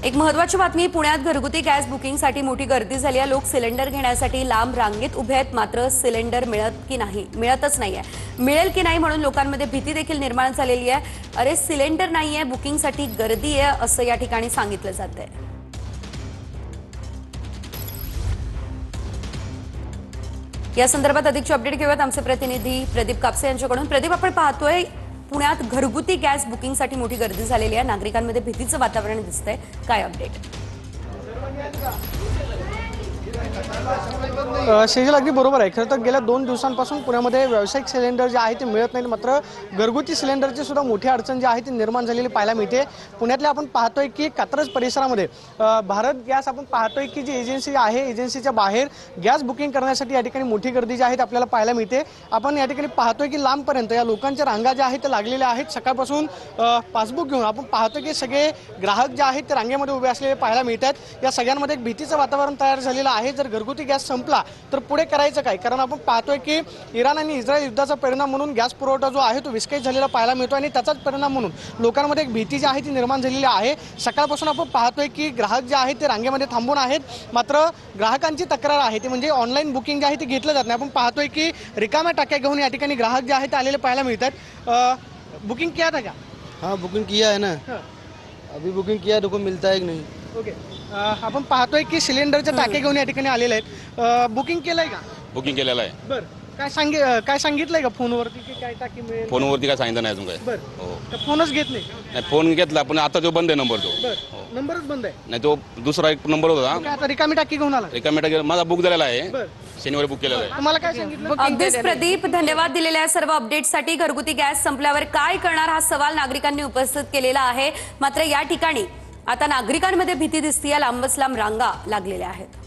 एक महत्त्वाची बातमी, पुण्यात घरगुती गॅस बुकिंगसाठी मोठी गर्दी झाली आहे। लोक सिलेंडर घेण्यासाठी लांब रांगेत उभे आहेत, मात्र सिलेंडर मिळतच नाहीये। मिळेल की नाही म्हणून लोकांमध्ये भीती देखील निर्माण झालेली आहे। अरे सिलेंडर नाहीये, बुकिंगसाठी गर्दी आहे असं या ठिकाणी सांगितलं जातंय। या संदर्भात अधिकची अपडेट घेऊयात आमचे प्रतिनिधी प्रदीप कापसे यांच्याकडून। प्रदीप, आपण पाहतोय पुण्यात घरगुती गॅस बुकिंगसाठी मोठी गर्दी झालेली आहे, नागरिकांमध्ये भीतीचं वातावरण दिसतंय, काय अपडेट? शेजल, अगदी बरोबर आहे। खरं तर गेल्या 2 दिवसांपासून पुण्यामध्ये व्यावसायिक सिलेंडर जे आहे ते मिळत नाहीत, मात्र घरगुती सिलेंडरची सुद्धा मोठी अडचण जी आहे ती निर्माण झालेली पाहायला मिळते। पुण्यातल्या आपण पाहतोय की कात्रज परिसरामध्ये भारत गॅस आपण पाहतोय की जी एजन्सी आहे, एजन्सीच्या बाहेर गॅस बुकिंग करण्यासाठी या ठिकाणी मोठी गर्दी जी आहे आपल्याला पाहायला मिळते। आपण या ठिकाणी पाहतोय की लांबपर्यंत या लोकांच्या रांगा ज्या आहेत त्या लागलेल्या आहेत। सकाळपासून पासबुक घेऊन आपण पाहतोय की सगळे ग्राहक जे आहेत ते रांगेमध्ये उभे असलेले पाहायला मिळतात। या सगळ्यांमध्ये एक भीतीचं वातावरण तयार झालेलं आहे। जर घरगुती गॅस संपला तर पुढे करायचं काय? कारण आपण पाहतोय की इराण आणि इस्रायल युद्धाचा परिणाम म्हणून गॅस पुरवठा जो आहे तो विस्कळीत झालेला पाहायला मिळतो आणि त्याचाच परिणाम म्हणून लोकांमध्ये एक भीती जी आहे ती निर्माण झालेली आहे। सकाळपासून आपण पाहतोय की ग्राहक जे आहेत ते रांगेमध्ये थांबून आहेत, मात्र ग्राहकांची तक्रार आहे ती म्हणजे ऑनलाईन बुकिंग जे आहे ते घेतलं जात नाही। आपण पाहतोय की रिकाम्या टाक्या घेऊन या ठिकाणी ग्राहक जे आहेत ते आलेले पाहायला मिळतात। बुकिंग किया था क्या? हाँ बुकिंग किया है ना, अभी बुकिंग किया है, देखो मिलता है कि नहीं। ओके, आपण पाहतोय की सिलेंडरच्या टाक्या घेऊन या ठिकाणी आलेले आहेत। बुकिंग केलंय का? बुकिंग केलेलं आहे। बरं, काय सांगितलंय का फोनवरती की काय टाकी मिळेल? फोनवरती काय सांगितलं नाही अजून काय। बरं, हो तर फोनच घेत नाही? नाही, फोन घेतला पण आता तो बंद आहे नंबर तो। बरं, नंबरच बंद आहे? नाही, तो दुसरा एक नंबर होता, काय आता रिकामी टाकी घेऊन आला? रिकामेटा माझा बुक झालेला आहे, बरं, शनिवारी बुक केलेला आहे। तुम्हाला काय सांगितलं? अगदीच प्रदीप, धन्यवाद दिलेल्या सर्व अपडेटसाठी। घरगुती गॅस संपल्यावर काय करणार हा सवाल नागरिकांनी उपस्थित केलेला आहे, मात्र या ठिकाणी आता नागरिकांमध्ये भीती दिसतीये, लांबच लांब रांगा लागलेल्या आहेत।